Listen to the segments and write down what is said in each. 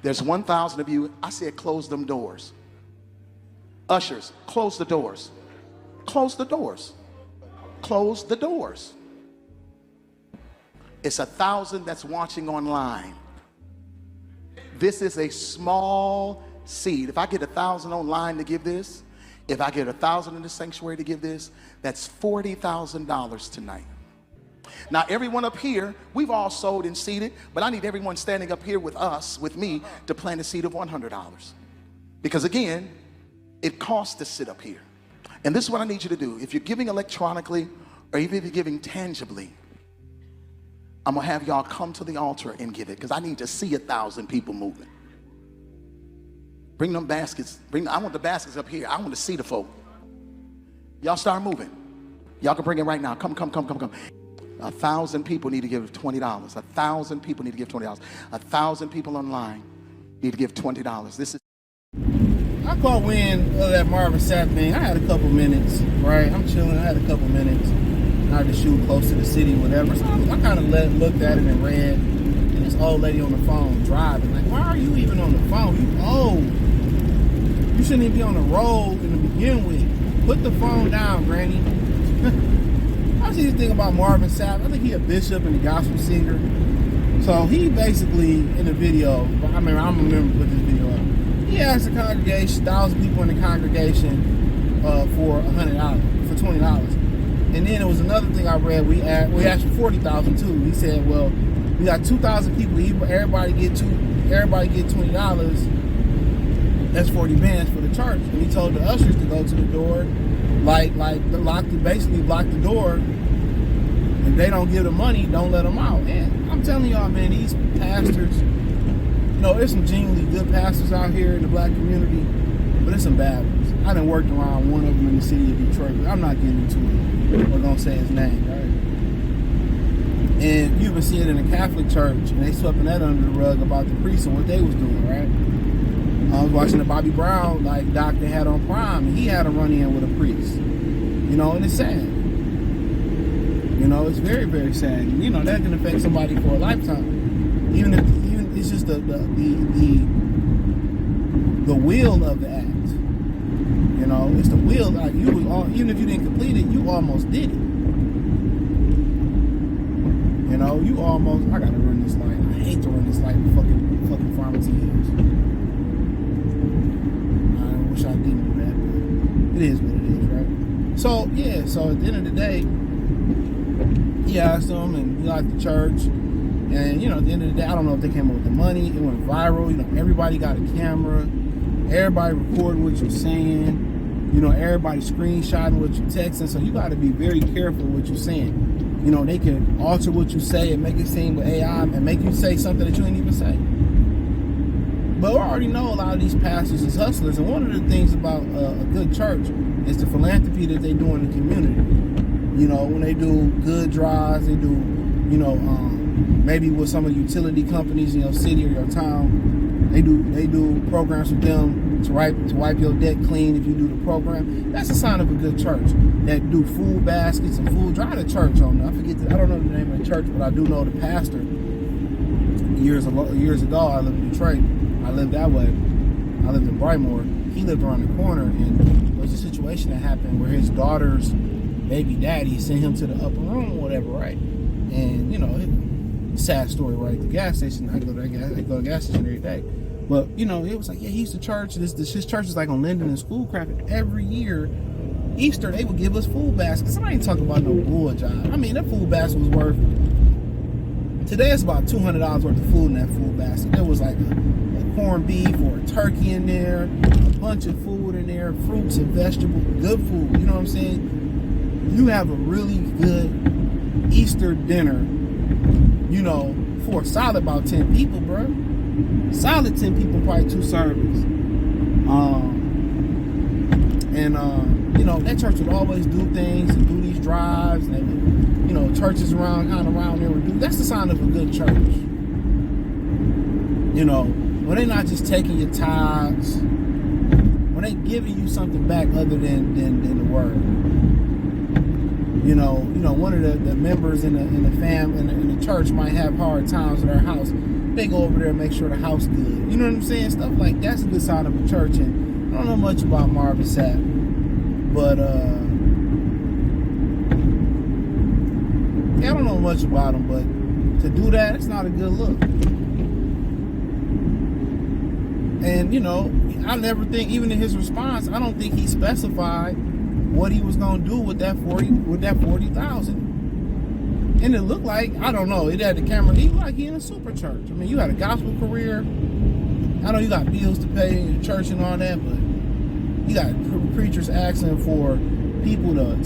There's 1,000 of you. I said close them doors. Ushers, close the doors. Close the doors. Close the doors. It's 1,000 that's watching online. This is a small seed. If I get 1,000 online to give this, if I get 1,000 in the sanctuary to give this, that's $40,000 tonight. Now, everyone up here, we've all sowed and seeded, but I need everyone standing up here with us, with me, to plant a seed of $100. Because again, it costs to sit up here. And this is what I need you to do. If you're giving electronically, or even if you're giving tangibly, I'm gonna have y'all come to the altar and give it, because I need to see 1,000 people moving. Bring them baskets. I want the baskets up here. I want to see the folk. Y'all start moving. Y'all can bring it right now. Come. 1,000 people need to give $20. 1,000 people need to give $20. 1,000 people online need to give $20. This is. I caught wind of that Marvin Sapp thing. I had a couple minutes, right? I'm chilling. I had a couple minutes. I had to shoot close to the city, whatever. So I kind of looked at it and read. And this old lady on the phone driving. Like, why are you even on the phone? You old. You shouldn't even be on the road to begin with. Put the phone down, Granny. I was just thinking about Marvin Sapp. I think he a bishop and a gospel singer. So he basically, in the video, I remember putting this video up. He asked the congregation, 1,000 people in the congregation for $100, for $20. And then there was another thing I read. We asked for 40,000 too. He said, well, we got 2,000 people. Everybody get $20. That's 40 bands for the church. And he told the ushers to go to the door, basically block the door. If they don't give the money, don't let them out. And I'm telling y'all, man, these pastors, there's some genuinely good pastors out here in the black community, but there's some bad ones. I done worked around one of them in the city of Detroit, but I'm not getting into it. We're gonna say his name, right? And you even see it in the Catholic Church, and they sweeping that under the rug about the priests and what they was doing, right? I was watching the Bobby Brown doc they had on Prime, and he had a run-in with a priest. And it's sad. It's very, very sad. And, that can affect somebody for a lifetime. Even it's just the will of the act. It's the will. Even if you didn't complete it, you almost did it. You almost. I gotta run this light. I hate to run this light. Fucking pharmacy is. I wish I didn't do that, but it is what it is, right? So yeah. So at the end of the day, he asked them, and he liked the church. And at the end of the day, I don't know if they came up with the money. It went viral. Everybody got a camera. Everybody recording what you're saying. Everybody screenshotting what you're texting. So you got to be very careful what you're saying. They can alter what you say and make it seem with AI and make you say something that you didn't even say. But we already know a lot of these pastors is hustlers. And one of the things about a good church is the philanthropy that they do in the community. When they do good drives, they do, maybe with some of the utility companies in your city or your town, they do programs with them to wipe your debt clean if you do the program. That's a sign of a good church. That do food baskets and food. Drive to church on them. I don't know the name of the church, but I do know the pastor. Years ago, I lived in Detroit. I lived that way. I lived in Brightmoor. He lived around the corner, and there was a situation that happened where his daughter's baby daddy sent him to the upper room or whatever, right? And sad story, right? The gas station. I go to the gas station every day. But it was like, yeah, he used to church. His church is like on Linden and Schoolcraft. And every year, Easter, they would give us food baskets. I ain't talking about no bull job. That food basket was worth. Today it's about $200 worth of food in that food basket. There was like a corned beef or a turkey in there, a bunch of food in there, fruits and vegetables, good food. You know what I'm saying? You have a really good Easter dinner, for a solid about 10 people, bro. Solid 10 people, probably 2 servings. That church would always do things and do these drives, and churches around there would do. That's the sign of a good church. When they're not just taking your tithes, when they giving you something back other than the word. One of the members in the church might have hard times at our house. they go over there and make sure the house good. You know what I'm saying? Stuff like that's a good sign of a church. And I don't know much about Marvin Sapp, but yeah, I don't know much about him, but to do that, it's not a good look. And you know, I never think, even in his response, I don't think he specified what he was gonna do with that 40,000. And it looked like, I don't know, it had the camera, he looked like he in a super church. I mean, you had a gospel career. I know you got bills to pay in your church and all that, but you got preachers asking for people to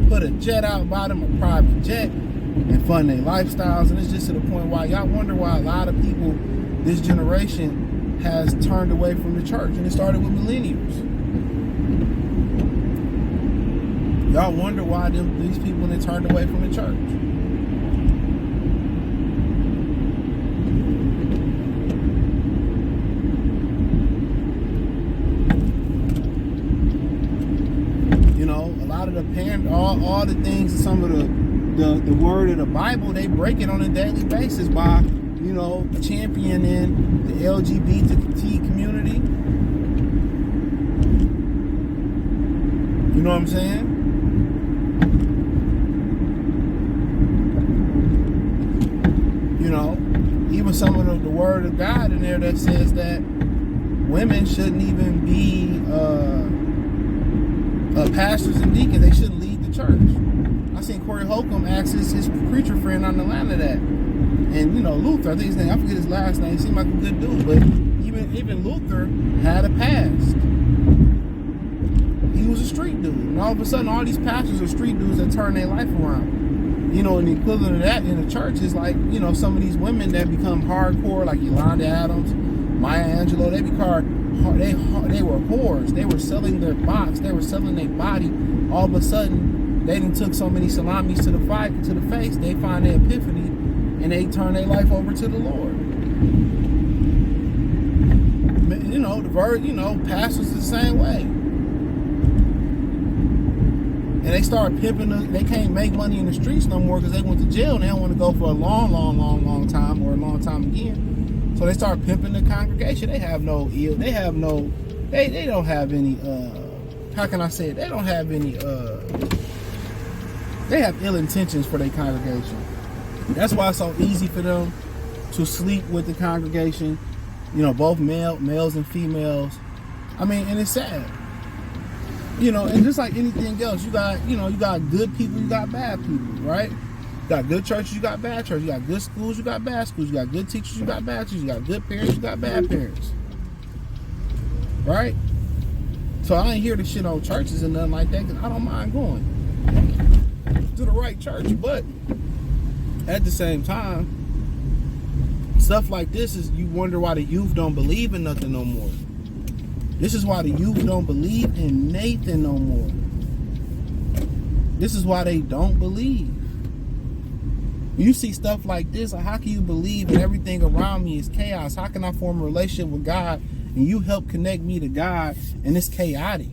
put a jet out, buy them a private jet, and fund their lifestyles. And it's just to the point why y'all wonder why a lot of people this generation has turned away from the church. And it started with millennials. Y'all wonder why these people, they turned away from the church. You know, a lot of the all the things, some of the word of the Bible, they break it on a daily basis by, you know, championing the LGBT community. You know what I'm saying? You know, even some of the word of God in there that says that women shouldn't even be pastors and deacons. They shouldn't lead the church. I seen Corey Holcomb ask his preacher friend on Atlanta that. And you know, Luther, I think his name, I forget his last name, he seemed like a good dude, but even Luther had a past. He was a street dude. And all of a sudden, all these pastors are street dudes that turn their life around. You know, and the equivalent of that in the church is like, you know, some of these women that become hardcore, like Yolanda Adams, Maya Angelou, they were whores. They were selling their box. They were selling their body. All of a sudden, they done took so many salamis to the face. They find their epiphany, and they turn their life over to the Lord. You know, pastors the same way. And they start pimping, they can't make money in the streets no more because they went to jail and they don't want to go for a long time or a long time again. So they start pimping the congregation. They don't have any, how can I say it? They don't have any, they have ill intentions for their congregation. That's why it's so easy for them to sleep with the congregation, you know, both males and females. I mean, and it's sad. You know, and just like anything else, you got good people, you got bad people, right? You got good churches, you got bad churches. You got good schools, you got bad schools. You got good teachers, you got bad teachers. You got good parents, you got bad parents. Right? So I ain't here to shit on churches and nothing like that, because I don't mind going to the right church. But at the same time, stuff like this is, you wonder why the youth don't believe in nothing no more. This is why the youth don't believe in Nathan no more. This is why they don't believe. When you see stuff like this, like, how can you believe that everything around me is chaos? How can I form a relationship with God and you help connect me to God and it's chaotic?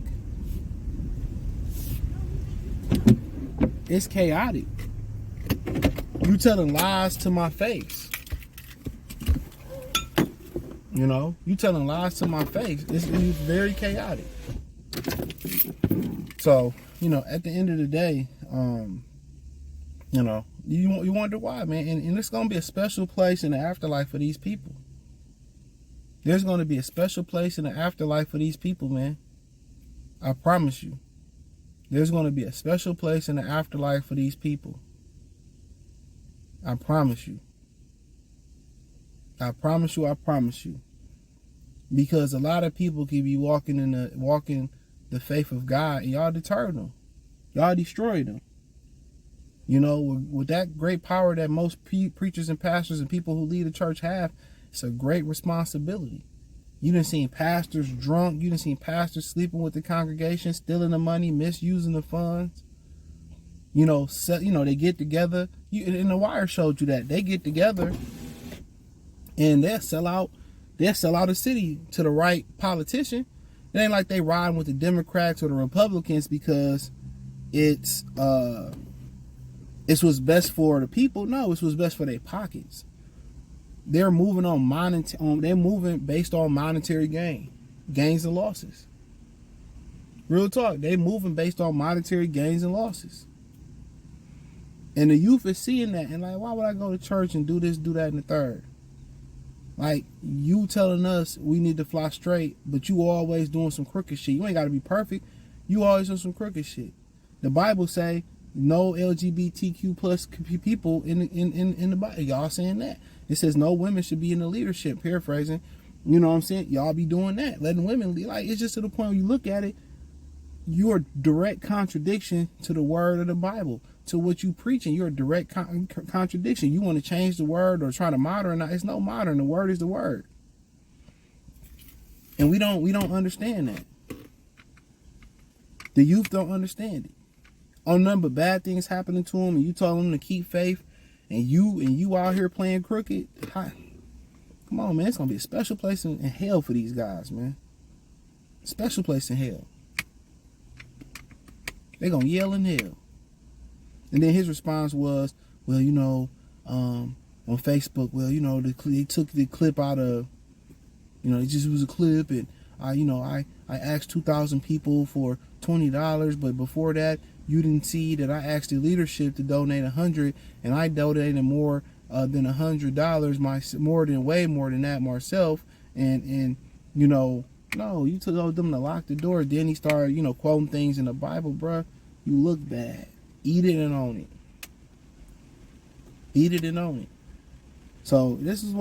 It's chaotic. You telling lies to my face. You know, you telling lies to my face. It's very chaotic. So, you know, at the end of the day, you know, you wonder why, man. And it's going to be a special place in the afterlife for these people. There's going to be a special place in the afterlife for these people, man. I promise you. There's going to be a special place in the afterlife for these people. I promise you. I promise you, I promise you. Because a lot of people can be walking the faith of God, and y'all deter them. Y'all destroy them. You know, with that great power that most preachers and pastors and people who lead the church have, it's a great responsibility. You done seen pastors drunk. You done seen pastors sleeping with the congregation, stealing the money, misusing the funds. You know, they get together. And The Wire showed you that. They get together and they'll sell out a city to the right politician. It ain't like they riding with the Democrats or the Republicans because it's It's what's best for the people. No, it's what's best for their pockets. They're moving they're moving based on monetary gains and losses. Real talk. They moving based on monetary gains and losses. And the youth is seeing that and like, why would I go to church and do this, do that, and the third? Like, you telling us we need to fly straight, but you always doing some crooked shit. You ain't got to be perfect. You always doing some crooked shit. The Bible say no LGBTQ plus people in the Bible. Y'all saying that. It says no women should be in the leadership, paraphrasing. You know what I'm saying? Y'all be doing that, letting women lead. Like, it's just to the point where you look at it, you're a direct contradiction to the word of the Bible, to what you preaching. You're a direct contradiction. You want to change the word or try to modernize. It's no modern. The word is the word. And we don't understand that. The youth don't understand it. On nothing but bad things happening to them, and you tell them to keep faith, and you out here playing crooked. Come on, man. It's gonna be a special place in hell for these guys, man. Special place in hell. They're gonna yell in hell. And then his response was, well, on Facebook, well, they took the clip out of, it just was a clip, and I asked 2,000 people for $20, but before that, you didn't see that I asked the leadership to donate 100, and I donated more than $100, way more than that myself, and no, you told them to lock the door. Then he started, quoting things in the Bible, bruh. You look bad. Eat it and own it. Eat it and own it. So this is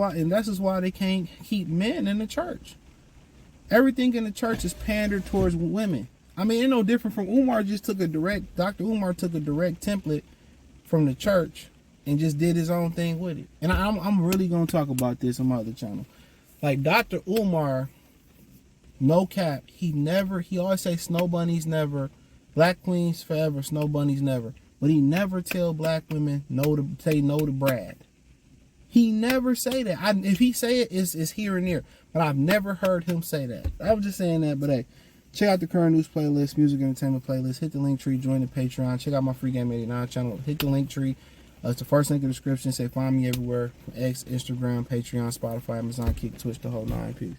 why they can't keep men in the church. Everything in the church is pandered towards women. I mean, it's no different from Dr. Umar took a direct template from the church and just did his own thing with it. And I'm really going to talk about this on my other channel. Like Dr. Umar, no cap, he always say snow bunnies never, black queens forever, snow bunnies never. But he never tell black women say no to Brad. He never say that. If he say it, it's here and there. But I've never heard him say that. I was just saying that, but hey, check out the current news playlist, music entertainment playlist. Hit the link tree, join the Patreon. Check out my Free Game 89 channel. Hit the link tree. It's the first link in the description. Say find me everywhere. X, Instagram, Patreon, Spotify, Amazon, Kick, Twitch, the whole 9. Peace.